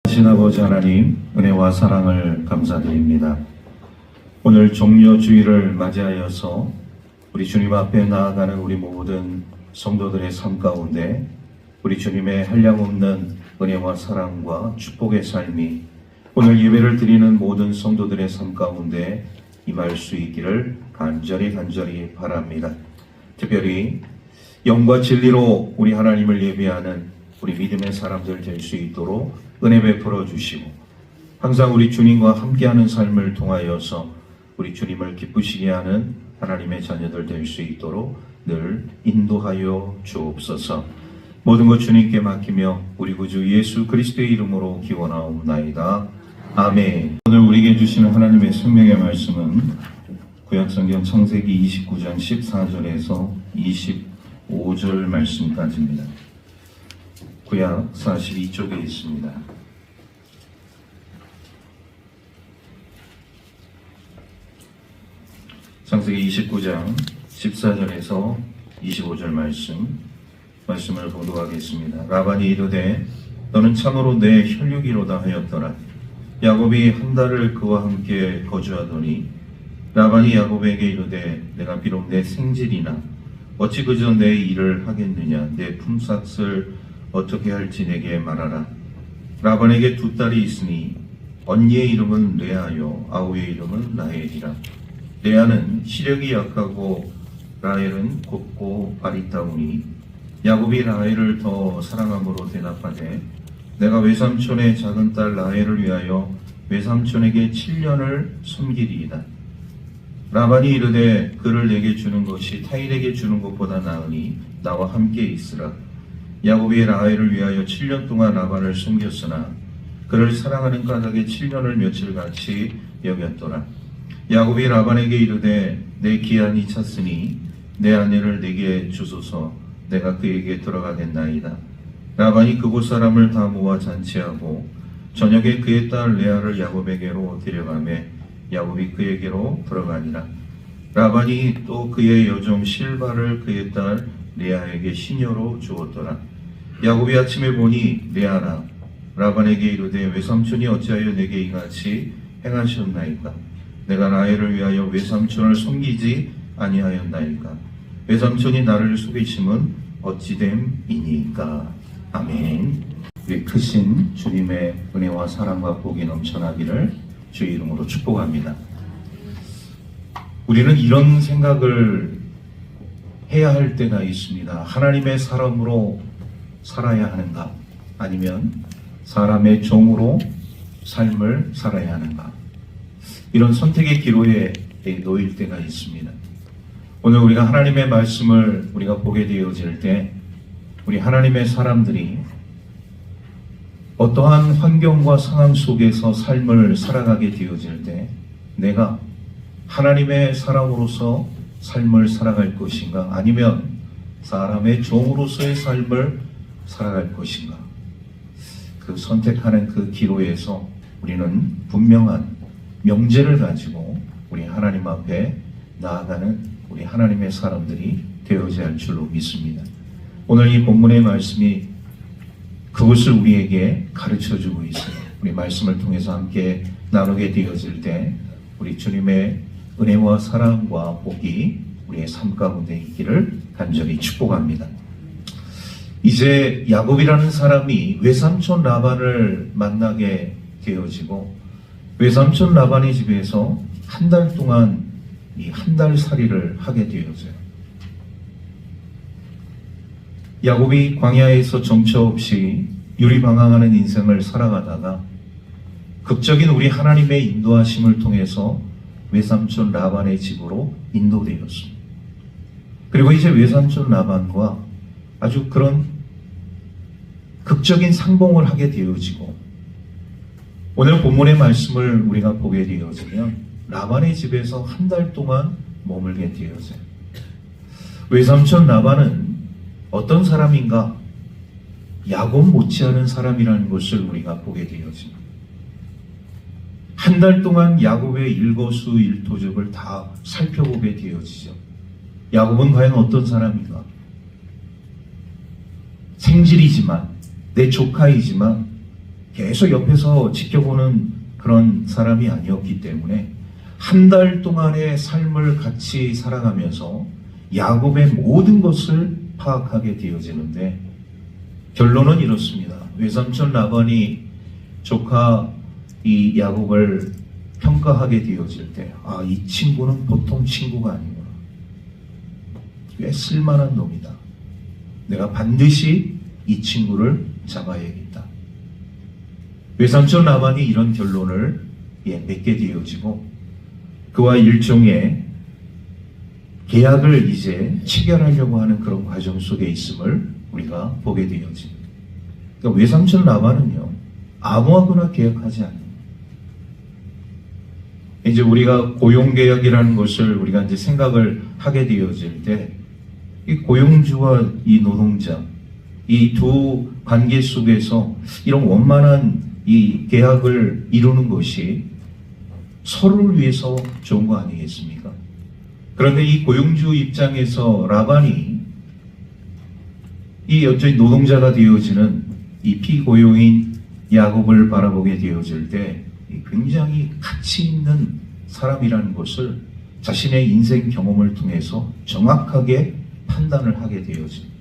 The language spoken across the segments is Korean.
하신 아버지 하나님, 은혜와 사랑을 감사드립니다. 오늘 종려주일을 맞이하여서 우리 주님 앞에 나아가는 우리 모든 성도들의 삶 가운데 우리 주님의 한량없는 은혜와 사랑과 축복의 삶이 오늘 예배를 드리는 모든 성도들의 삶 가운데 임할 수 있기를 간절히 바랍니다. 특별히 영과 진리로 우리 하나님을 예배하는 우리 믿음의 사람들 될 수 있도록 은혜 베풀어 주시고, 항상 우리 주님과 함께하는 삶을 통하여서 우리 주님을 기쁘시게 하는 하나님의 자녀들 될 수 있도록 늘 인도하여 주옵소서. 모든 것 주님께 맡기며 우리 구주 예수 그리스도의 이름으로 기원하옵나이다. 아멘. 오늘 우리에게 주시는 하나님의 생명의 말씀은 구약성경 창세기 29장 14절에서 25절 말씀까지입니다. 구약 42쪽에 있습니다. 창세기 29장 14절에서 25절 말씀을 보도하겠습니다. 라반이 이르되 너는 참으로 내 혈육이로다 하였더라. 야곱이 한 달을 그와 함께 거주하더니 라반이 야곱에게 이르되 내가 비록 내 생질이나 어찌 그저 내 일을 하겠느냐. 내 품삯을 어떻게 할지 내게 말하라. 라반에게 두 딸이 있으니 언니의 이름은 레아요 아우의 이름은 라헬이라. 레아는 시력이 약하고 라헬은 곱고 아리따우니 야곱이 라헬을 더 사랑함으로 대답하되 내가 외삼촌의 작은 딸 라헬을 위하여 외삼촌에게 7년을 섬기리이다. 라반이 이르되 그를 내게 주는 것이 타인에게 주는 것보다 나으니 나와 함께 있으라. 야곱이 라헬을 위하여 7년 동안 라반을 섬겼으나 그를 사랑하는 까닭에 7년을 며칠같이 여겼더라. 야곱이 라반에게 이르되 내 기한이 찼으니 내 아내를 내게 주소서. 내가 그에게 들어가겠나이다. 라반이 그곳 사람을 다 모아 잔치하고 저녁에 그의 딸 레아를 야곱에게로 데려가매 야곱이 그에게로 들어가니라. 라반이 또 그의 여종 실바를 그의 딸 레아에게 시녀로 주었더라. 야곱이 아침에 보니 레아라. 라반에게 이르되 외삼촌이 어찌하여 내게 이같이 행하셨나이까. 내가 라헬을 위하여 외삼촌을 섬기지 아니하였나이까. 외삼촌이 나를 속이심은 어찌됨이니까. 아멘. 우리 크신 주님의 은혜와 사랑과 복이 넘쳐나기를 주의 이름으로 축복합니다. 우리는 이런 생각을 해야 할 때가 있습니다. 하나님의 사람으로 살아야 하는가? 아니면 사람의 종으로 삶을 살아야 하는가? 이런 선택의 기로에 놓일 때가 있습니다. 오늘 우리가 하나님의 말씀을 우리가 보게 되어질 때 우리 하나님의 사람들이 어떠한 환경과 상황 속에서 삶을 살아가게 되어질 때 내가 하나님의 사람으로서 삶을 살아갈 것인가, 아니면 사람의 종으로서의 삶을 살아갈 것인가, 그 선택하는 그 기로에서 우리는 분명한 명제를 가지고 우리 하나님 앞에 나아가는 우리 하나님의 사람들이 되어져야 할 줄로 믿습니다. 오늘 이 본문의 말씀이 그것을 우리에게 가르쳐주고 있어요. 우리 말씀을 통해서 함께 나누게 되어질 때 우리 주님의 은혜와 사랑과 복이 우리의 삶 가운데 있기를 간절히 축복합니다. 이제 야곱이라는 사람이 외삼촌 라반을 만나게 되어지고 외삼촌 라반의 집에서 한 달 동안 이 한 달 살이를 하게 되어져요. 야곱이 광야에서 정처 없이 유리방황하는 인생을 살아가다가 극적인 우리 하나님의 인도하심을 통해서 외삼촌 라반의 집으로 인도되었습니다. 그리고 이제 외삼촌 라반과 아주 그런 극적인 상봉을 하게 되어지고, 오늘 본문의 말씀을 우리가 보게 되어지면 라반의 집에서 한 달 동안 머물게 되어져요. 외삼촌 라반은 어떤 사람인가? 야곱 못지않은 사람이라는 것을 우리가 보게 되어집니다. 한 달 동안 야곱의 일거수일투족을 다 살펴보게 되어지죠. 야곱은 과연 어떤 사람인가? 생질이지만, 내 조카이지만 계속 옆에서 지켜보는 그런 사람이 아니었기 때문에 한 달 동안의 삶을 같이 살아가면서 야곱의 모든 것을 파악하게 되어지는데 결론은 이렇습니다. 외삼촌 라반이 조카 이 야곱을 평가하게 되어질 때, 아, 이 친구는 보통 친구가 아니구나. 꽤 쓸만한 놈이다. 내가 반드시 이 친구를 잡아야겠다. 외삼촌 라반이 이런 결론을 맺게 되어지고 그와 일종의 계약을 이제 체결하려고 하는 그런 과정 속에 있음을 우리가 보게 되어집니다. 그러니까 외삼촌 라반은요, 아무하고나 계약하지 않는. 이제 우리가 고용계약이라는 것을 우리가 이제 생각을 하게 되어질 때, 이 고용주와 이 노동자, 이 두 관계 속에서 이런 원만한 이 계약을 이루는 것이 서로를 위해서 좋은 거 아니겠습니까? 그런데 이 고용주 입장에서 라반이 이 여전히 노동자가 되어지는 이 피고용인 야곱을 바라보게 되어질 때 굉장히 가치 있는 사람이라는 것을 자신의 인생 경험을 통해서 정확하게 판단을 하게 되어집니다.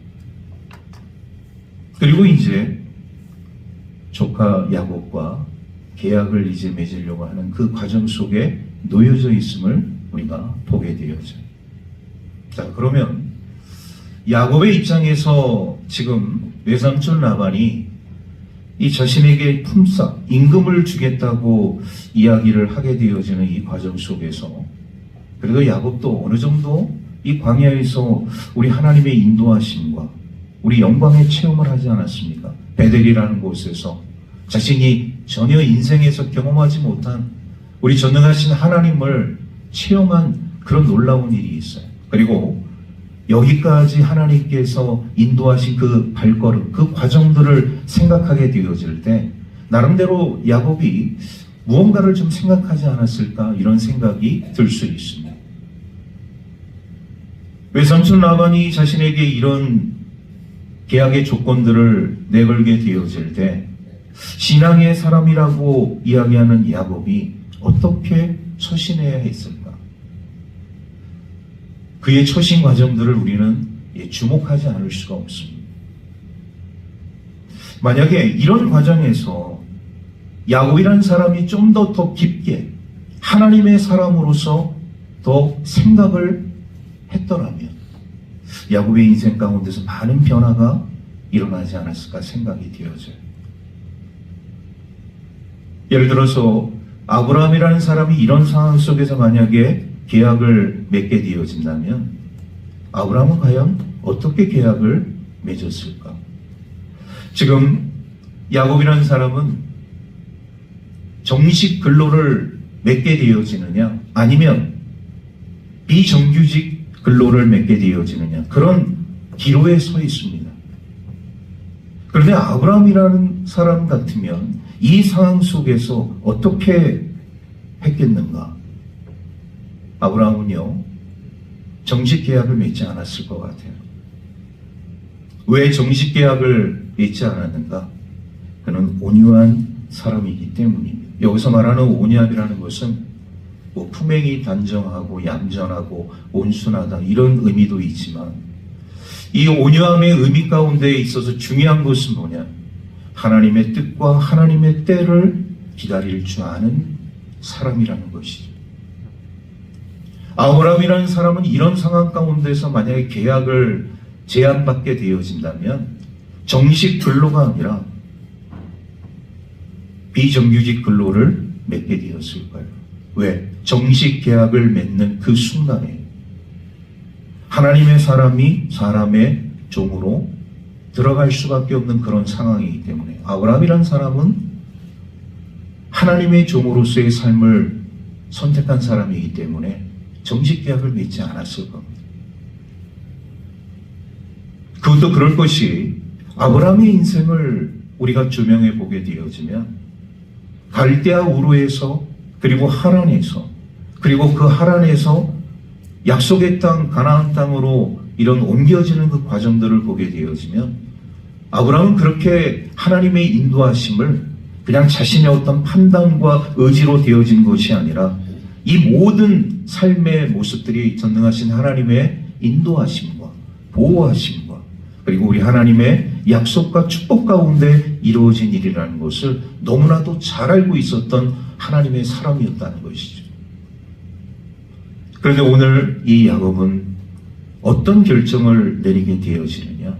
그리고 이제 조카 야곱과 계약을 이제 맺으려고 하는 그 과정 속에 놓여져 있음을 우리가 보게 되어져요. 자, 그러면 야곱의 입장에서 지금 외삼촌 라반이 이 자신에게 품삯, 임금을 주겠다고 이야기를 하게 되어지는 이 과정 속에서 그래도 야곱도 어느 정도 이 광야에서 우리 하나님의 인도하심과 우리 영광의 체험을 하지 않았습니까? 베델이라는 곳에서 자신이 전혀 인생에서 경험하지 못한 우리 전능하신 하나님을 체험한 그런 놀라운 일이 있어요. 그리고 여기까지 하나님께서 인도하신 그 발걸음, 그 과정들을 생각하게 되어질 때 나름대로 야곱이 무언가를 좀 생각하지 않았을까 이런 생각이 들 수 있습니다. 외삼촌 라반이 자신에게 이런 계약의 조건들을 내걸게 되어질 때 신앙의 사람이라고 이야기하는 야곱이 어떻게 처신해야 했을까? 그의 처신 과정들을 우리는 주목하지 않을 수가 없습니다. 만약에 이런 과정에서 야곱이라는 사람이 좀 더 깊게 하나님의 사람으로서 더 생각을 했더라면 야곱의 인생 가운데서 많은 변화가 일어나지 않았을까 생각이 되어져요. 예를 들어서 아브라함이라는 사람이 이런 상황 속에서 만약에 계약을 맺게 되어진다면 아브라함은 과연 어떻게 계약을 맺었을까? 지금 야곱이라는 사람은 정식 근로를 맺게 되어지느냐 아니면 비정규직 근로를 맺게 되어지느냐 그런 기로에 서 있습니다. 그런데 아브라함이라는 사람 같으면 이 상황 속에서 어떻게 했겠는가? 아브라함은요, 정식 계약을 맺지 않았을 것 같아요. 왜 정식 계약을 맺지 않았는가? 그는 온유한 사람이기 때문입니다. 여기서 말하는 온유함이라는 것은 뭐 품행이 단정하고 얌전하고 온순하다 이런 의미도 있지만 이 온유함의 의미 가운데 있어서 중요한 것은 뭐냐? 하나님의 뜻과 하나님의 때를 기다릴 줄 아는 사람이라는 것이죠. 아브라함이라는 사람은 이런 상황 가운데서 만약에 계약을 제한받게 되어진다면 정식 근로가 아니라 비정규직 근로를 맺게 되었을 거예요. 왜? 정식 계약을 맺는 그 순간에 하나님의 사람이 사람의 종으로 들어갈 수밖에 없는 그런 상황이기 때문에 아브라함이라는 사람은 하나님의 종으로서의 삶을 선택한 사람이기 때문에 정식 계약을 맺지 않았을 겁니다. 그것도 그럴 것이 아브라함의 인생을 우리가 조명해 보게 되어지면 갈대아 우르에서 그리고 하란에서 그리고 그 하란에서 약속의 땅 가나안 땅으로 이런 옮겨지는 그 과정들을 보게 되어지면 아브라함은 그렇게 하나님의 인도하심을 그냥 자신의 어떤 판단과 의지로 되어진 것이 아니라 이 모든 삶의 모습들이 전능하신 하나님의 인도하심과 보호하심과 그리고 우리 하나님의 약속과 축복 가운데 이루어진 일이라는 것을 너무나도 잘 알고 있었던 하나님의 사람이었다는 것이죠. 그런데 오늘 이 야곱은 어떤 결정을 내리게 되어지느냐?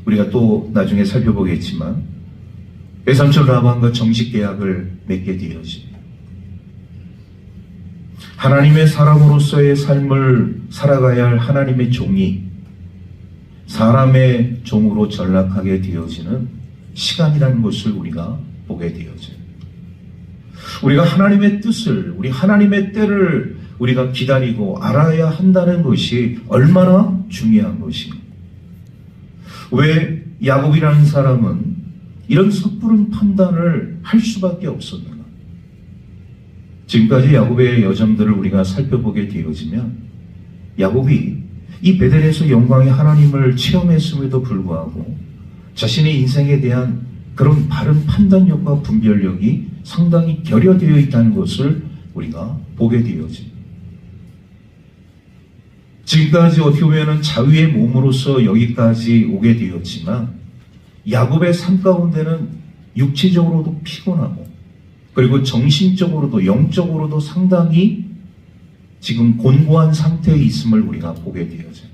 우리가 또 나중에 살펴보겠지만 외삼촌 라반과 정식 계약을 맺게 되어집니다. 하나님의 사람으로서의 삶을 살아가야 할 하나님의 종이 사람의 종으로 전락하게 되어지는 시간이라는 것을 우리가 보게 되어져요. 우리가 하나님의 뜻을, 우리 하나님의 때를 우리가 기다리고 알아야 한다는 것이 얼마나 중요한 것인가. 왜 야곱이라는 사람은 이런 섣부른 판단을 할 수밖에 없었는가? 지금까지 야곱의 여정들을 우리가 살펴보게 되어지면 야곱이 이 베델에서 영광의 하나님을 체험했음에도 불구하고 자신의 인생에 대한 그런 바른 판단력과 분별력이 상당히 결여되어 있다는 것을 우리가 보게 되어집니다. 지금까지 어떻게 보면 자유의 몸으로서 여기까지 오게 되었지만 야곱의 삶 가운데는 육체적으로도 피곤하고 그리고 정신적으로도 영적으로도 상당히 지금 곤고한 상태에 있음을 우리가 보게 되어져요.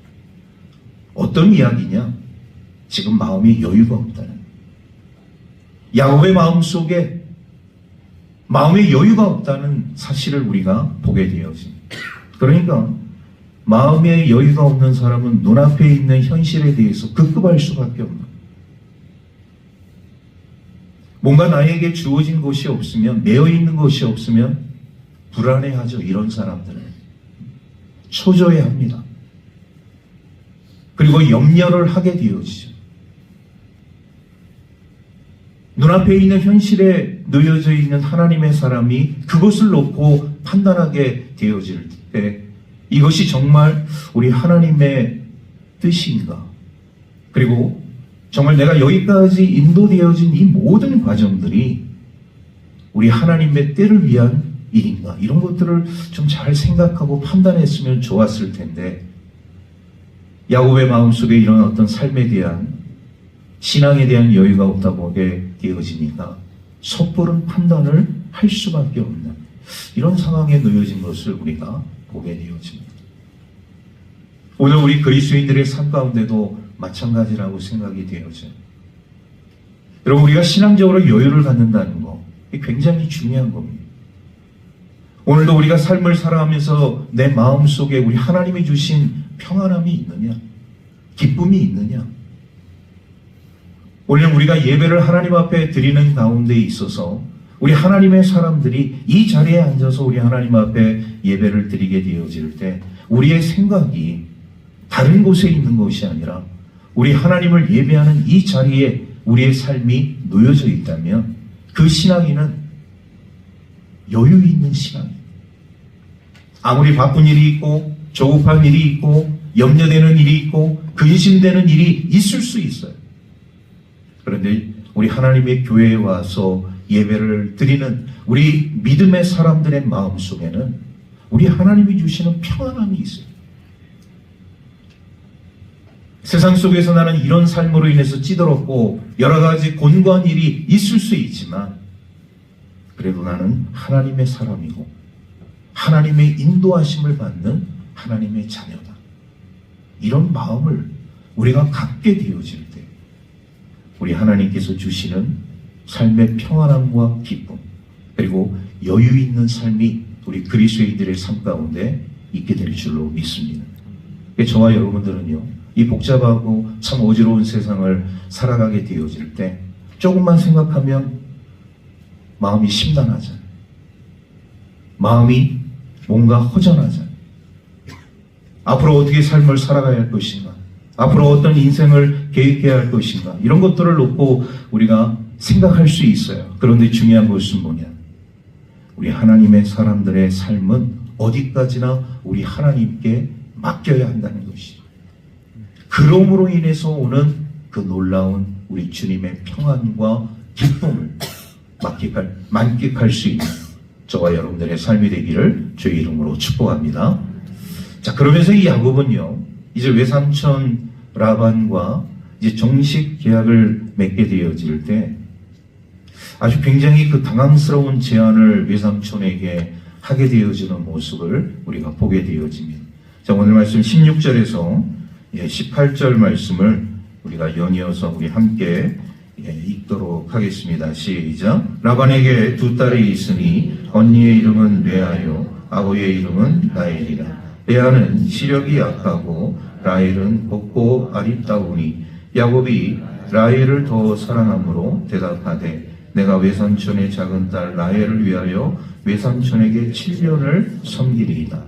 어떤 이야기냐? 지금 마음에 여유가 없다는. 야곱의 마음속에 마음의 여유가 없다는 사실을 우리가 보게 되어집니다. 그러니까 마음의 여유가 없는 사람은 눈앞에 있는 현실에 대해서 급급할 수밖에 없는. 뭔가 나에게 주어진 것이 없으면, 매여 있는 것이 없으면 불안해하죠. 이런 사람들은 초조해합니다. 그리고 염려를 하게 되어지죠. 눈앞에 있는 현실에 놓여져 있는 하나님의 사람이 그것을 놓고 판단하게 되어질 때 이것이 정말 우리 하나님의 뜻인가? 그리고 정말 내가 여기까지 인도되어진 이 모든 과정들이 우리 하나님의 때를 위한 일인가? 이런 것들을 좀 잘 생각하고 판단했으면 좋았을 텐데 야곱의 마음속에 이런 어떤 삶에 대한 신앙에 대한 여유가 없다고 하게 되어지니까 섣부른 판단을 할 수밖에 없는 이런 상황에 놓여진 것을 우리가 보게 되어집니다. 오늘 우리 그리스도인들의 삶 가운데도 마찬가지라고 생각이 되어져요. 여러분, 우리가 신앙적으로 여유를 갖는다는 거 굉장히 중요한 겁니다. 오늘도 우리가 삶을 살아가면서 내 마음속에 우리 하나님이 주신 평안함이 있느냐? 기쁨이 있느냐? 오늘 우리가 예배를 하나님 앞에 드리는 가운데 있어서 우리 하나님의 사람들이 이 자리에 앉아서 우리 하나님 앞에 예배를 드리게 되어질 때 우리의 생각이 다른 곳에 있는 것이 아니라 우리 하나님을 예배하는 이 자리에 우리의 삶이 놓여져 있다면 그 신앙인은 여유 있는 신앙이에요. 아무리 바쁜 일이 있고 조급한 일이 있고 염려되는 일이 있고 근심되는 일이 있을 수 있어요. 그런데 우리 하나님의 교회에 와서 예배를 드리는 우리 믿음의 사람들의 마음속에는 우리 하나님이 주시는 평안함이 있어요. 세상 속에서 나는 이런 삶으로 인해서 찌들었고 여러 가지 곤고한 일이 있을 수 있지만 그래도 나는 하나님의 사람이고 하나님의 인도하심을 받는 하나님의 자녀다. 이런 마음을 우리가 갖게 되어질 때 우리 하나님께서 주시는 삶의 평안함과 기쁨 그리고 여유 있는 삶이 우리 그리스도인들의 삶 가운데 있게 될 줄로 믿습니다. 저와 여러분들은요, 이 복잡하고 참 어지러운 세상을 살아가게 되어질 때 조금만 생각하면 마음이 심란하잖아요. 마음이 뭔가 허전하잖아요. 앞으로 어떻게 삶을 살아가야 할 것인가? 앞으로 어떤 인생을 계획해야 할 것인가? 이런 것들을 놓고 우리가 생각할 수 있어요. 그런데 중요한 것은 뭐냐? 우리 하나님의 사람들의 삶은 어디까지나 우리 하나님께 맡겨야 한다는 것이죠. 그러므로 인해서 오는 그 놀라운 우리 주님의 평안과 기쁨을 만끽할 수 있는 저와 여러분들의 삶이 되기를 주의 이름으로 축복합니다. 자, 그러면서 이 야곱은요, 이제 외삼촌 라반과 이제 정식 계약을 맺게 되어질 때 아주 굉장히 그 당황스러운 제안을 외삼촌에게 하게 되어지는 모습을 우리가 보게 되어집니다. 자, 오늘 말씀 16절에서 18절 말씀을 우리가 연이어서 우리 함께 읽도록 하겠습니다. 시작. 라반에게 두 딸이 있으니 언니의 이름은 레아요 아버지의 이름은 라헬이라. 레아는 시력이 약하고 라헬은 곱고 아리따우니 야곱이 라헬을 더 사랑함으로 대답하되 내가 외삼촌의 작은 딸 라헬을 위하여 외삼촌에게 7년을 섬기리이다.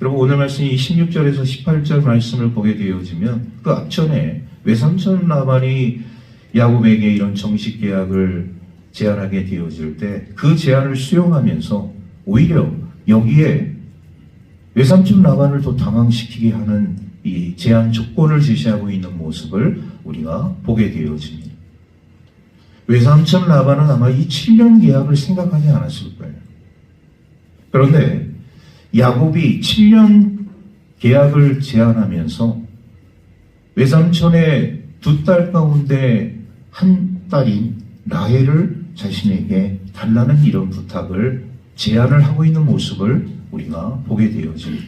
여러분, 오늘 말씀이 16절에서 18절 말씀을 보게 되어지면 그 앞전에 외삼촌 라반이 야곱에게 이런 정식 계약을 제안하게 되어질 때 그 제안을 수용하면서 오히려 여기에 외삼촌 라반을 더 당황시키게 하는 이 제안 조건을 제시하고 있는 모습을 우리가 보게 되어집니다. 외삼촌 라반은 아마 이 7년 계약을 생각하지 않았을 거예요. 그런데 야곱이 7년 계약을 제안하면서 외삼촌의 두 딸 가운데 한 딸인 라헬을 자신에게 달라는 이런 부탁을 제안을 하고 있는 모습을 우리가 보게 되어집니다.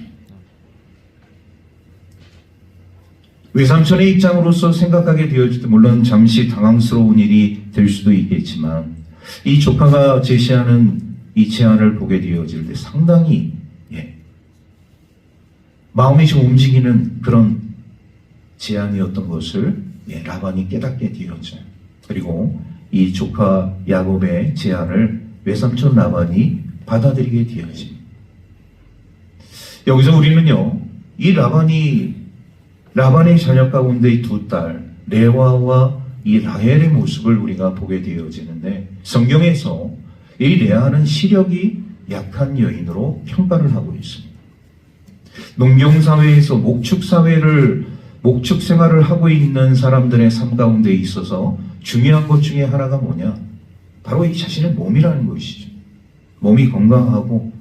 외삼촌의 입장으로서 생각하게 되어질 때 물론 잠시 당황스러운 일이 될 수도 있겠지만 이 조카가 제시하는 이 제안을 보게 되어질 때 상당히 마음이 좀 움직이는 그런 제안이었던 것을 라반이 깨닫게 되어져요. 그리고 이 조카 야곱의 제안을 외삼촌 라반이 받아들이게 되어집니다. 여기서 우리는요, 이 라반의 자녀 가운데 이 두 딸 레아와 이 라헬의 모습을 우리가 보게 되어지는데 성경에서 이 레아는 시력이 약한 여인으로 평가를 하고 있습니다. 농경사회에서 목축 생활을 하고 있는 사람들의 삶 가운데 있어서 중요한 것 중에 하나가 뭐냐? 바로 이 자신의 몸이라는 것이죠. 몸이 건강하고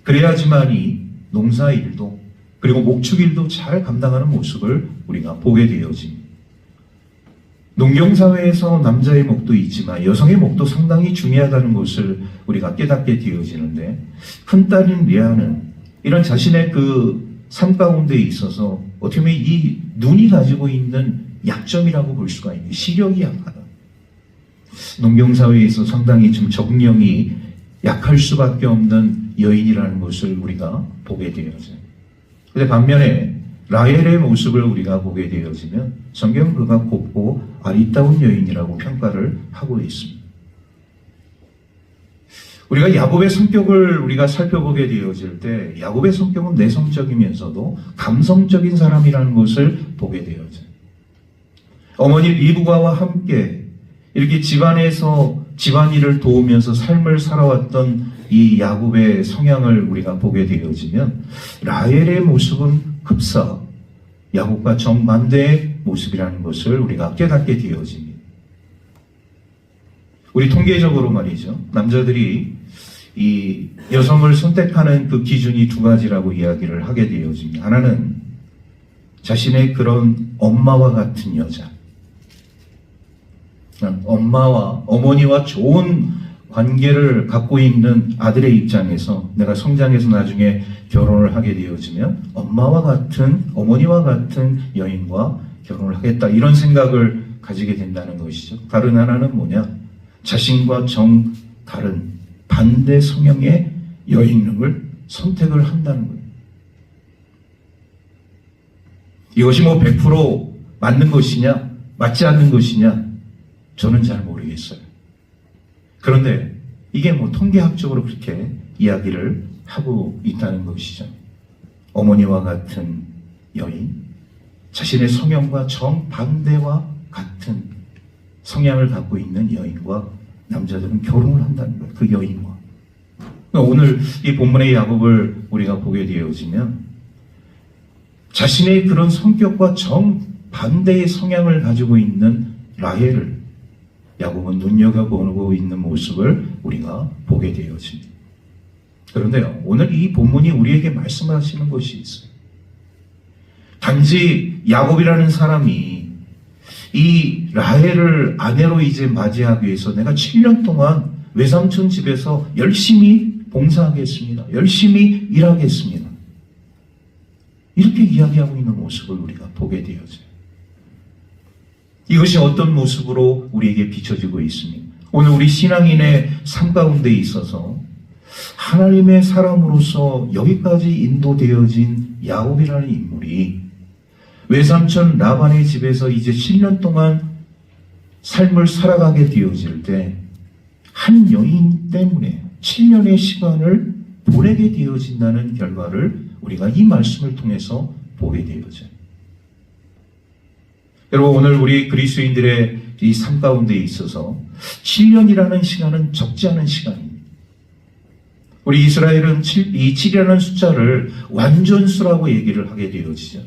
그래야지만이 농사일도 그리고 목축일도 잘 감당하는 모습을 우리가 보게 되어집니다. 농경사회에서 남자의 목도 있지만 여성의 목도 상당히 중요하다는 것을 우리가 깨닫게 되어지는데 큰딸인 레아는 이런 자신의 그 삶 가운데 있어서 어떻게 보면 이 눈이 가지고 있는 약점이라고 볼 수가 있는 시력이 약하다. 농경사회에서 상당히 좀 적응력이 약할 수밖에 없는 여인이라는 것을 우리가 보게 되어져요. 그런데 반면에 라헬의 모습을 우리가 보게 되어지면 성경은 그가 곱고 아리따운 여인이라고 평가를 하고 있습니다. 우리가 야곱의 성격을 우리가 살펴보게 되어질 때 야곱의 성격은 내성적이면서도 감성적인 사람이라는 것을 보게 되어져요. 어머니 리브가와 함께 이렇게 집안에서 집안일을 도우면서 삶을 살아왔던 이 야곱의 성향을 우리가 보게 되어지면 라헬의 모습은 흡사 야곱과 정반대의 모습이라는 것을 우리가 깨닫게 되어집니다. 우리 통계적으로 말이죠. 남자들이 이 여성을 선택하는 그 기준이 두 가지라고 이야기를 하게 되어집니다. 하나는 자신의 그런 엄마와 같은 여자. 어머니와 좋은 관계를 갖고 있는 아들의 입장에서 내가 성장해서 나중에 결혼을 하게 되어지면 어머니와 같은 여인과 결혼을 하겠다. 이런 생각을 가지게 된다는 것이죠. 다른 하나는 뭐냐? 자신과 정 다른 반대 성향의 여인을 선택을 한다는 거예요. 이것이 100% 맞는 것이냐, 맞지 않는 것이냐, 저는 잘 모르겠어요. 그런데 이게 통계학적으로 그렇게 이야기를 하고 있다는 것이죠. 어머니와 같은 여인, 자신의 성향과 정반대와 같은 성향을 갖고 있는 여인과 남자들은 결혼을 한다는 거예요. 그 여인과. 그러니까 오늘 이 본문의 야곱을 우리가 보게 되어지면 자신의 그런 성격과 정반대의 성향을 가지고 있는 라헬을 야곱은 눈여겨보고 있는 모습을 우리가 보게 되어집니다. 그런데요, 오늘 이 본문이 우리에게 말씀하시는 것이 있어요. 단지 야곱이라는 사람이 이 라헬을 아내로 이제 맞이하기 위해서 내가 7년 동안 외삼촌 집에서 열심히 봉사하겠습니다. 열심히 일하겠습니다. 이렇게 이야기하고 있는 모습을 우리가 보게 되어져요. 이것이 어떤 모습으로 우리에게 비춰지고 있습니까? 오늘 우리 신앙인의 삶 가운데 있어서 하나님의 사람으로서 여기까지 인도되어진 야곱이라는 인물이 외삼촌 라반의 집에서 이제 7년 동안 삶을 살아가게 되어질 때 한 여인 때문에 7년의 시간을 보내게 되어진다는 결과를 우리가 이 말씀을 통해서 보게 되어져요. 여러분, 오늘 우리 그리스도인들의 이 삶 가운데 있어서 7년이라는 시간은 적지 않은 시간입니다. 우리 이스라엘은 이 7이라는 숫자를 완전수라고 얘기를 하게 되어지죠.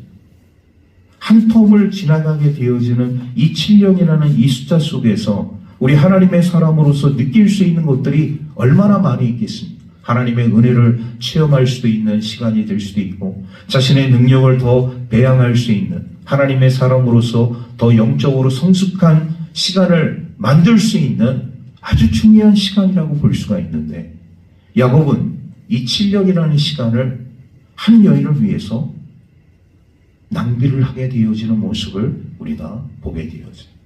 한 텀을 지나가게 되어지는 이 7년이라는 이 숫자 속에서 우리 하나님의 사람으로서 느낄 수 있는 것들이 얼마나 많이 있겠습니까? 하나님의 은혜를 체험할 수도 있는 시간이 될 수도 있고, 자신의 능력을 더 배양할 수 있는 하나님의 사람으로서 더 영적으로 성숙한 시간을 만들 수 있는 아주 중요한 시간이라고 볼 수가 있는데, 야곱은 이 7년이라는 시간을 한 여인을 위해서 낭비를 하게 되어지는 모습을 우리가 보게 되어져요.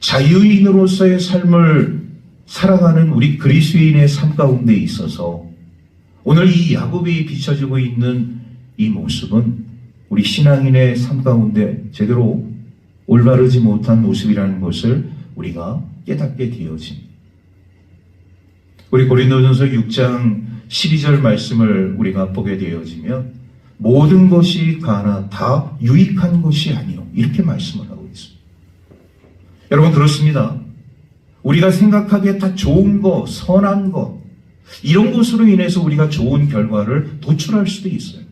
자유인으로서의 삶을 살아가는 우리 그리스도인의 삶 가운데 있어서 오늘 이 야곱이 비춰지고 있는 이 모습은 우리 신앙인의 삶 가운데 제대로 올바르지 못한 모습이라는 것을 우리가 깨닫게 되어집니다. 우리 고린도전서 6장 12절 말씀을 우리가 보게 되어지면 모든 것이 가나 다 유익한 것이 아니요, 이렇게 말씀을 하고 있습니다. 여러분, 그렇습니다. 우리가 생각하기에 다 좋은 것, 선한 것, 이런 것으로 인해서 우리가 좋은 결과를 도출할 수도 있어요.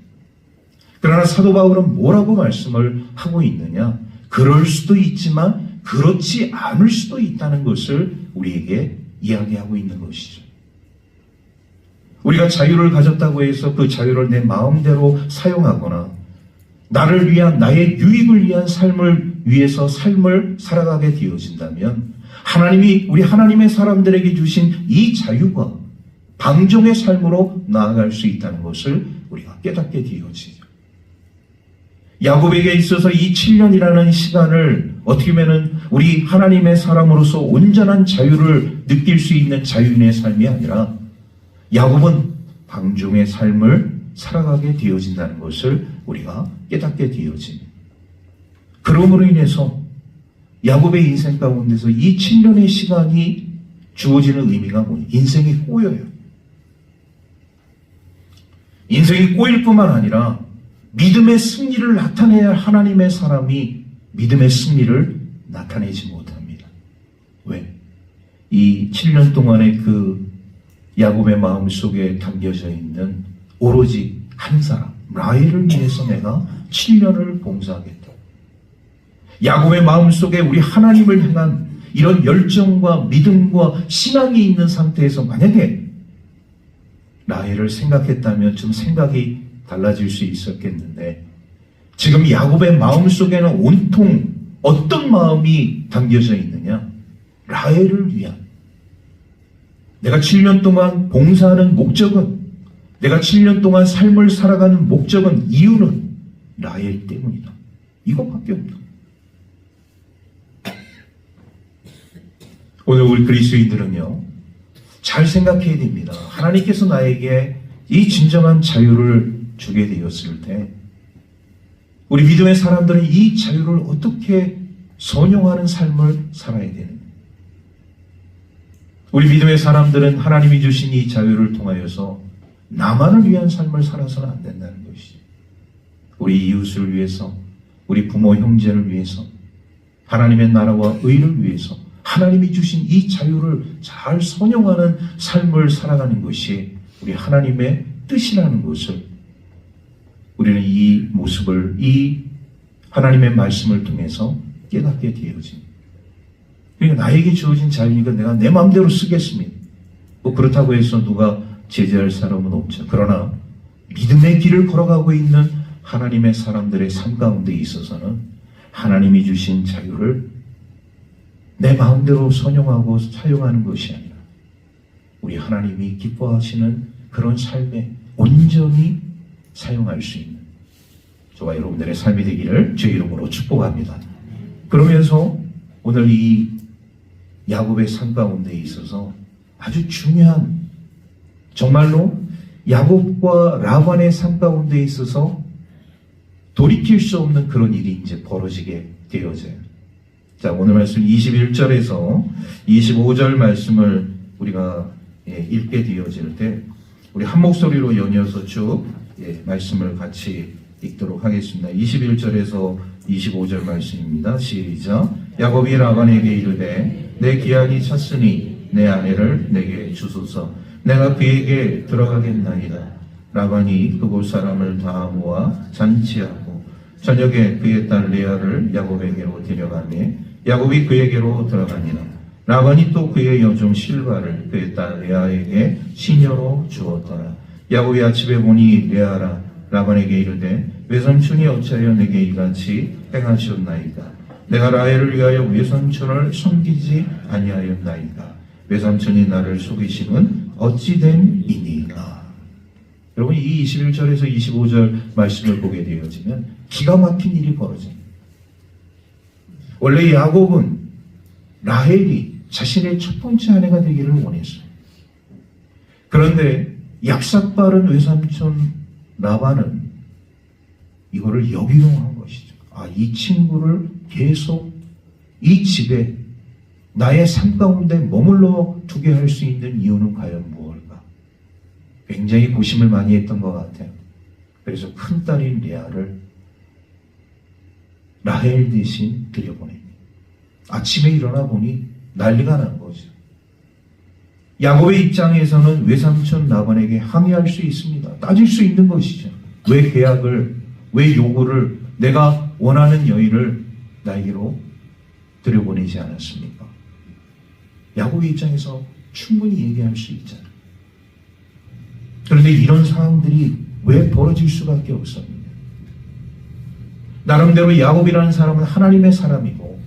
그러나 사도 바울은 뭐라고 말씀을 하고 있느냐? 그럴 수도 있지만 그렇지 않을 수도 있다는 것을 우리에게 이야기하고 있는 것이죠. 우리가 자유를 가졌다고 해서 그 자유를 내 마음대로 사용하거나 나를 위한, 나의 유익을 위한 삶을 위해서 삶을 살아가게 되어진다면 하나님이 우리 하나님의 사람들에게 주신 이 자유가 방종의 삶으로 나아갈 수 있다는 것을 우리가 깨닫게 되어지죠. 야곱에게 있어서 이 7년이라는 시간을 어떻게 보면 우리 하나님의 사람으로서 온전한 자유를 느낄 수 있는 자유인의 삶이 아니라 야곱은 방종의 삶을 살아가게 되어진다는 것을 우리가 깨닫게 되어집니다. 그러므로 인해서 야곱의 인생 가운데서 이 7년의 시간이 주어지는 의미가 뭐냐? 인생이 꼬여요. 인생이 꼬일 뿐만 아니라 믿음의 승리를 나타내야 할 하나님의 사람이 믿음의 승리를 나타내지 못합니다. 왜? 이 7년 동안의 그 야곱의 마음속에 담겨져 있는 오로지 한 사람, 라헬을 위해서 내가 7년을 봉사하겠다. 야곱의 마음속에 우리 하나님을 향한 이런 열정과 믿음과 신앙이 있는 상태에서 만약에 라헬을 생각했다면 좀 생각이 달라질 수 있었겠는데, 지금 야곱의 마음속에는 온통 어떤 마음이 담겨져 있느냐? 라헬을 위한, 내가 7년 동안 봉사하는 목적은, 내가 7년 동안 삶을 살아가는 목적은, 이유는 라헬 때문이다. 이것밖에 없다. 오늘 우리 그리스도인들은요, 잘 생각해야 됩니다. 하나님께서 나에게 이 진정한 자유를 주게 되었을 때 우리 믿음의 사람들은 이 자유를 어떻게 선용하는 삶을 살아야 되는가? 우리 믿음의 사람들은 하나님이 주신 이 자유를 통하여서 나만을 위한 삶을 살아서는 안 된다는 것이죠. 우리 이웃을 위해서, 우리 부모 형제를 위해서, 하나님의 나라와 의를 위해서 하나님이 주신 이 자유를 잘 선용하는 삶을 살아가는 것이 우리 하나님의 뜻이라는 것을 우리는 이 모습을, 이 하나님의 말씀을 통해서 깨닫게 되어집니다. 그러니까 나에게 주어진 자유니까 내가 내 마음대로 쓰겠습니다. 뭐 그렇다고 해서 누가 제재할 사람은 없죠. 그러나 믿음의 길을 걸어가고 있는 하나님의 사람들의 삶 가운데 있어서는 하나님이 주신 자유를 내 마음대로 선용하고 사용하는 것이 아니라 우리 하나님이 기뻐하시는 그런 삶에 온전히 사용할 수 있는 저와 여러분들의 삶이 되기를 주의 이름으로 축복합니다. 그러면서 오늘 이 야곱의 삶 가운데 있어서 아주 중요한, 정말로 야곱과 라반의 삶 가운데 있어서 돌이킬 수 없는 그런 일이 이제 벌어지게 되어져요. 자, 오늘 말씀 21절에서 25절 말씀을 우리가 읽게 되어질 때 우리 한 목소리로 연이어서 쭉 말씀을 같이 읽도록 하겠습니다. 21절에서 25절 말씀입니다. 시작. 야곱이 라반에게 이르되 내 기한이 찼으니 내 아내를 내게 주소서. 내가 그에게 들어가겠나이다. 라반이 그곳 사람을 다 모아 잔치하고 저녁에 그의 딸 레아를 야곱에게로 데려가매 야곱이 그에게로 들어가니라. 라반이 또 그의 여종 실바를 그의 딸 레아에게 시녀로 주었더라. 야곱이 아침에 보니 레아라 라반에게 이르되 외삼촌이 어찌하여 내게 이같이 행하셨나이까. 내가 라헬을 위하여 외삼촌을 섬기지 아니하였나이까. 외삼촌이 나를 속이심은 어찌 됨이니까. 여러분, 이 21절에서 25절 말씀을 보게 되어지면 기가 막힌 일이 벌어집니다. 원래 야곱은 라헬이 자신의 첫 번째 아내가 되기를 원했어요. 그런데 약삭빠른 외삼촌 라반은 이거를 역이용한 것이죠. 이 친구를 계속 이 집에 나의 삶 가운데 머물러 두게 할 수 있는 이유는 과연 무엇일까? 굉장히 고심을 많이 했던 것 같아요. 그래서 큰딸인 레아를 라헬 대신 들여보냅니다. 아침에 일어나 보니 난리가 난 거죠. 야곱의 입장에서는 외삼촌 라반에게 항의할 수 있습니다. 따질 수 있는 것이죠. 왜 계약을, 왜 요구를, 내가 원하는 여인을 나에게로 들여보내지 않았습니까? 야곱의 입장에서 충분히 얘기할 수 있잖아요. 그런데 이런 상황들이 왜 벌어질 수밖에 없습니다. 나름대로 야곱이라는 사람은 하나님의 사람이고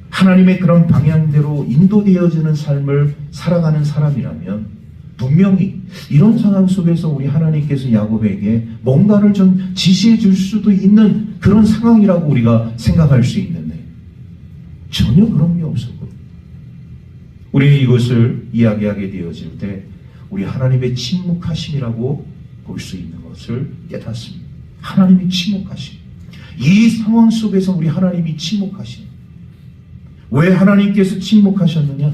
하나님의 그런 방향대로 인도되어지는 삶을 살아가는 사람이라면 분명히 이런 상황 속에서 우리 하나님께서 야곱에게 뭔가를 좀 지시해 줄 수도 있는 그런 상황이라고 우리가 생각할 수 있는데 전혀 그런 게 없었거든요. 우리는 이것을 이야기하게 되어질 때 우리 하나님의 침묵하심이라고 볼 수 있는 것을 깨닫습니다. 하나님이 침묵하심. 이 상황 속에서 우리 하나님이 침묵하심. 왜 하나님께서 침묵하셨느냐?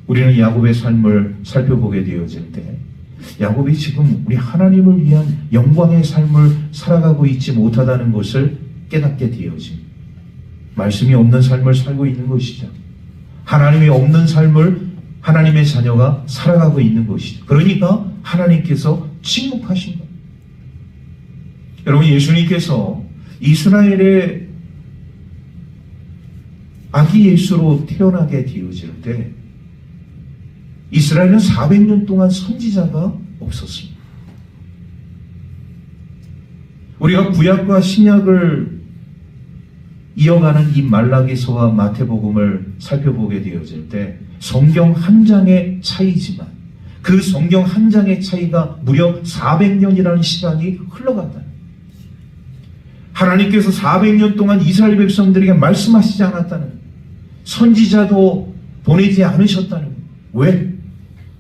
우리는 야곱의 삶을 살펴보게 되어질 때 야곱이 지금 우리 하나님을 위한 영광의 삶을 살아가고 있지 못하다는 것을 깨닫게 되어집니다. 말씀이 없는 삶을 살고 있는 것이죠. 하나님이 없는 삶을 하나님의 자녀가 살아가고 있는 것이죠. 그러니까 하나님께서 침묵하신 거예요. 여러분, 예수님께서 이스라엘의 아기 예수로 태어나게 되어질 때 이스라엘은 400년 동안 선지자가 없었습니다. 우리가 구약과 신약을 이어가는 이 말라기서와 마태복음을 살펴보게 되어질 때 성경 한 장의 차이지만 그 성경 한 장의 차이가 무려 400년이라는 시간이 흘러간다. 하나님께서 400년 동안 이스라엘 백성들에게 말씀하시지 않았다는, 선지자도 보내지 않으셨다는 거예요. 왜?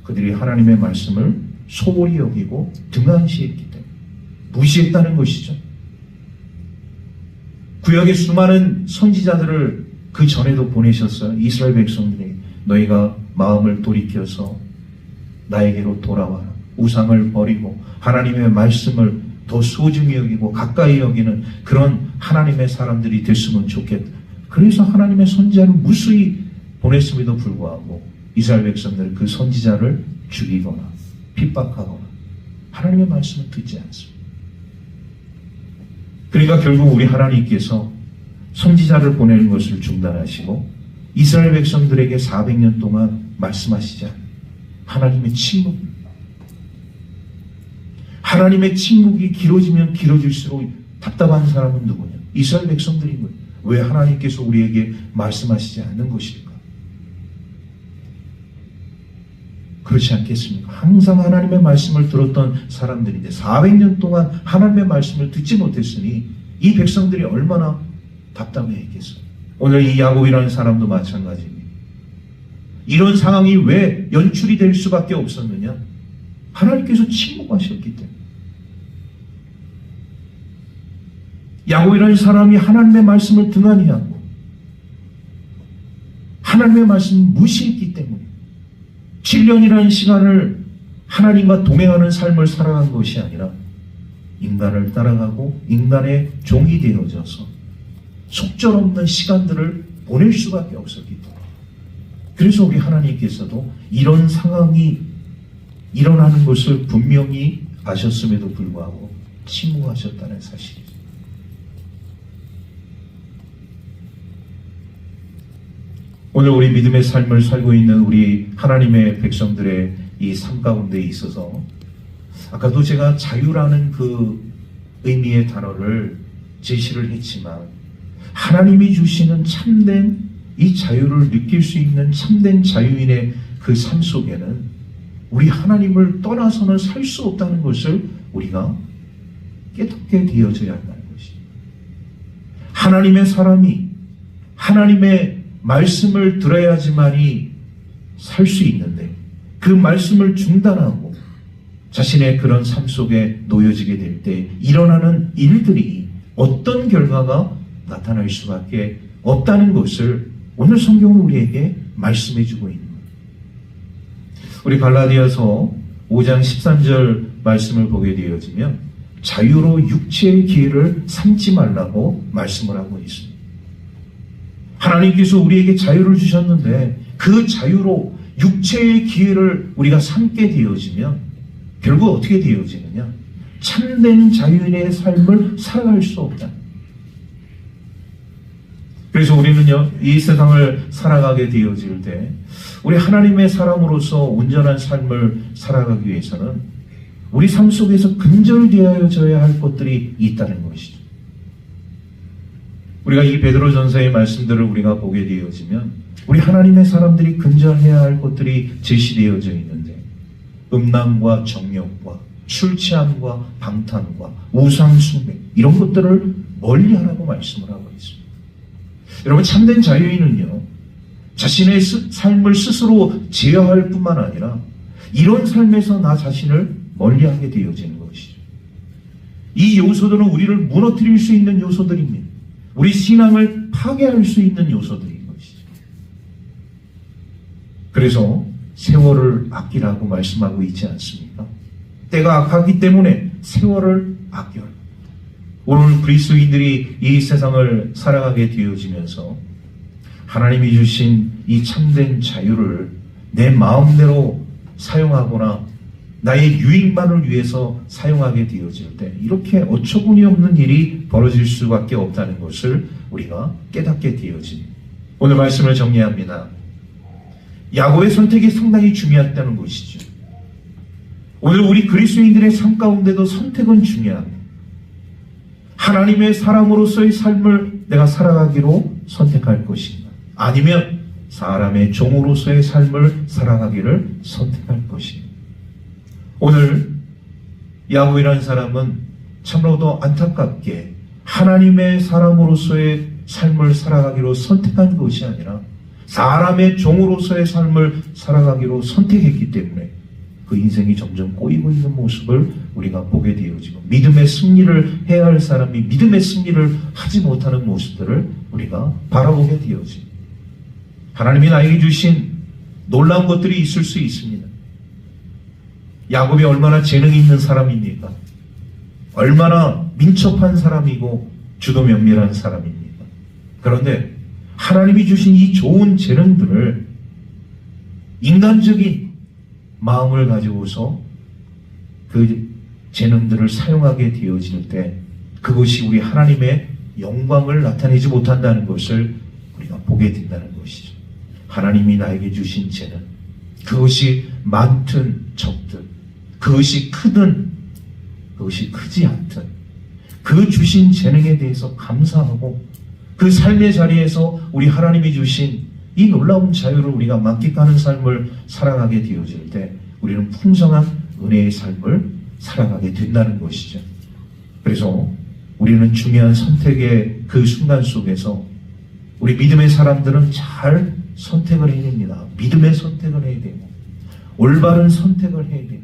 그들이 하나님의 말씀을 소홀히 여기고 등한시했기 때문에, 무시했다는 것이죠. 구약의 수많은 선지자들을 그 전에도 보내셨어요. 이스라엘 백성들에게 너희가 마음을 돌이켜서 나에게로 돌아와라. 우상을 버리고 하나님의 말씀을 더 소중히 여기고 가까이 여기는 그런 하나님의 사람들이 됐으면 좋겠다. 그래서 하나님의 선지자를 무수히 보냈음에도 불구하고 이스라엘 백성들은 그 선지자를 죽이거나 핍박하거나 하나님의 말씀을 듣지 않습니다. 그러니까 결국 우리 하나님께서 선지자를 보내는 것을 중단하시고 이스라엘 백성들에게 400년 동안 말씀하시자 하나님의 침묵. 하나님의 침묵이 길어지면 길어질수록 답답한 사람은 누구냐? 이스라엘 백성들인 거예요. 왜 하나님께서 우리에게 말씀하시지 않는 것일까? 그렇지 않겠습니까? 항상 하나님의 말씀을 들었던 사람들인데 400년 동안 하나님의 말씀을 듣지 못했으니 이 백성들이 얼마나 답답해했겠어요. 오늘 이 야곱이라는 사람도 마찬가지입니다. 이런 상황이 왜 연출이 될 수밖에 없었느냐? 하나님께서 침묵하셨기 때문에. 야곱이라는 사람이 하나님의 말씀을 등한히 하고 하나님의 말씀을 무시했기 때문에 7년이라는 시간을 하나님과 동행하는 삶을 살아간 것이 아니라 인간을 따라가고 인간의 종이 되어져서 속절없는 시간들을 보낼 수밖에 없었기 때문에. 그래서 우리 하나님께서도 이런 상황이 일어나는 것을 분명히 아셨음에도 불구하고 침묵하셨다는 사실이죠. 오늘 우리 믿음의 삶을 살고 있는 우리 하나님의 백성들의 이 삶 가운데 있어서 아까도 제가 자유라는 그 의미의 단어를 제시를 했지만 하나님이 주시는 참된 이 자유를 느낄 수 있는 참된 자유인의 그 삶 속에는 우리 하나님을 떠나서는 살 수 없다는 것을 우리가 깨닫게 되어져야 한다는 것입니다. 하나님의 사람이 하나님의 말씀을 들어야지만이 살 수 있는데 그 말씀을 중단하고 자신의 그런 삶 속에 놓여지게 될 때 일어나는 일들이 어떤 결과가 나타날 수밖에 없다는 것을 오늘 성경은 우리에게 말씀해 주고 있는 거예요. 우리 갈라디아서 5장 13절 말씀을 보게 되어지면 자유로 육체의 기회를 삼지 말라고 말씀을 하고 있습니다. 하나님께서 우리에게 자유를 주셨는데 그 자유로 육체의 기회를 우리가 삼게 되어지면 결국 어떻게 되어지느냐? 참된 자유인의 삶을 살아갈 수 없다. 그래서 우리는요, 이 세상을 살아가게 되어질 때 우리 하나님의 사람으로서 온전한 삶을 살아가기 위해서는 우리 삶 속에서 근절되어져야 할 것들이 있다는 것이죠. 우리가 이 베드로전서의 말씀들을 우리가 보게 되어지면 우리 하나님의 사람들이 근절해야 할 것들이 제시되어져 있는데 음란과 정욕과 술 취함과 방탕과 우상숭배 이런 것들을 멀리하라고 말씀을 하고 있습니다. 여러분 참된 자유인은요 자신의 삶을 스스로 제어할 뿐만 아니라 이런 삶에서 나 자신을 멀리하게 되어지는 것이죠. 이 요소들은 우리를 무너뜨릴 수 있는 요소들입니다. 우리 신앙을 파괴할 수 있는 요소들인 것이죠. 그래서 세월을 아끼라고 말씀하고 있지 않습니까? 때가 악하기 때문에 세월을 아껴라. 오늘 그리스도인들이 이 세상을 살아가게 되어지면서 하나님이 주신 이 참된 자유를 내 마음대로 사용하거나 나의 유익만을 위해서 사용하게 되어질 때 이렇게 어처구니 없는 일이 벌어질 수밖에 없다는 것을 우리가 깨닫게 되어집니다. 오늘 말씀을 정리합니다. 야곱의 선택이 상당히 중요했다는 것이죠. 오늘 우리 그리스도인들의 삶 가운데도 선택은 중요합니다. 하나님의 사람으로서의 삶을 내가 살아가기로 선택할 것인가? 아니면 사람의 종으로서의 삶을 살아가기를 선택할 것인가? 오늘 야곱이라는 사람은 참으로도 안타깝게 하나님의 사람으로서의 삶을 살아가기로 선택한 것이 아니라 사람의 종으로서의 삶을 살아가기로 선택했기 때문에 그 인생이 점점 꼬이고 있는 모습을 우리가 보게 되어지고 믿음의 승리를 해야 할 사람이 믿음의 승리를 하지 못하는 모습들을 우리가 바라보게 되어집니다. 하나님이 나에게 주신 놀라운 것들이 있을 수 있습니다. 야곱이 얼마나 재능 있는 사람입니까? 얼마나 민첩한 사람이고 주도 면밀한 사람입니까? 그런데 하나님이 주신 이 좋은 재능들을 인간적인 마음을 가지고서 그 재능들을 사용하게 되어질 때 그것이 우리 하나님의 영광을 나타내지 못한다는 것을 우리가 보게 된다는 것이죠. 하나님이 나에게 주신 재능, 그것이 많든 적든, 그것이 크든 그것이 크지 않든, 그 주신 재능에 대해서 감사하고 그 삶의 자리에서 우리 하나님이 주신 이 놀라운 자유를 우리가 만끽하는 삶을 살아가게 되어질 때 우리는 풍성한 은혜의 삶을 살아가게 된다는 것이죠. 그래서 우리는 중요한 선택의 그 순간 속에서 우리 믿음의 사람들은 잘 선택을 해야 됩니다. 믿음의 선택을 해야 되고 올바른 선택을 해야 되고,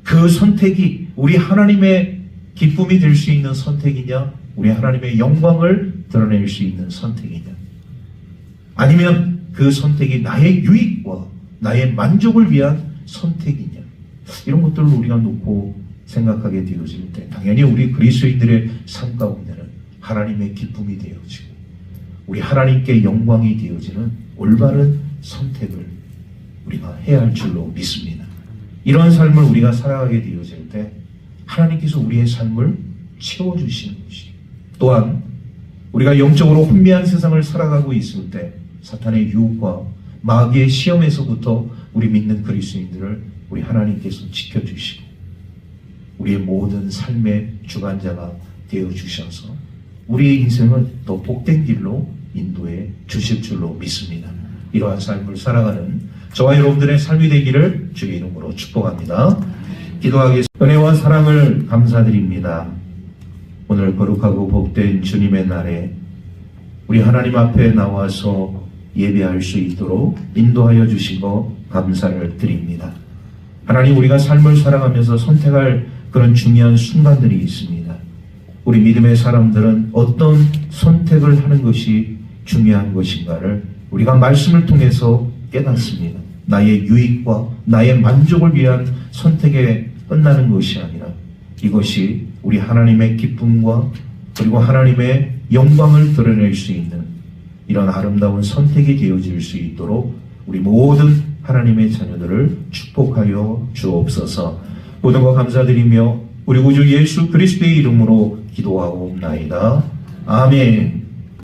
그 선택이 우리 하나님의 기쁨이 될 수 있는 선택이냐, 우리 하나님의 영광을 드러낼 수 있는 선택이냐, 아니면 그 선택이 나의 유익과 나의 만족을 위한 선택이냐, 이런 것들을 우리가 놓고 생각하게 되어질 때 당연히 우리 그리스도인들의 삶 가운데는 하나님의 기쁨이 되어지고 우리 하나님께 영광이 되어지는 올바른 선택을 우리가 해야 할 줄로 믿습니다. 이런 삶을 우리가 살아가게 되어질 때 하나님께서 우리의 삶을 채워주시는 것이, 또한 우리가 영적으로 혼미한 세상을 살아가고 있을 때 사탄의 유혹과 마귀의 시험에서부터 우리 믿는 그리스도인들을 우리 하나님께서 지켜주시고 우리의 모든 삶의 주관자가 되어주셔서 우리의 인생을 더 복된 길로 인도해 주실 줄로 믿습니다. 이러한 삶을 살아가는 저와 여러분들의 삶이 되기를 주의 이름으로 축복합니다. 기도하겠습니다. 은혜와 사랑을 감사드립니다. 오늘 거룩하고 복된 주님의 날에 우리 하나님 앞에 나와서 예배할 수 있도록 인도하여 주신 것 감사를 드립니다. 하나님, 우리가 삶을 살아가면서 선택할 그런 중요한 순간들이 있습니다. 우리 믿음의 사람들은 어떤 선택을 하는 것이 중요한 것인가를 우리가 말씀을 통해서 깨닫습니다. 나의 유익과 나의 만족을 위한 선택에 끝나는 것이 아니라 이것이 우리 하나님의 기쁨과 그리고 하나님의 영광을 드러낼 수 있는 이런 아름다운 선택이 되어질 수 있도록 우리 모든 하나님의 자녀들을 축복하여 주옵소서. 모든 것 감사드리며 우리 구주 예수 그리스도의 이름으로 기도하옵나이다. 아멘.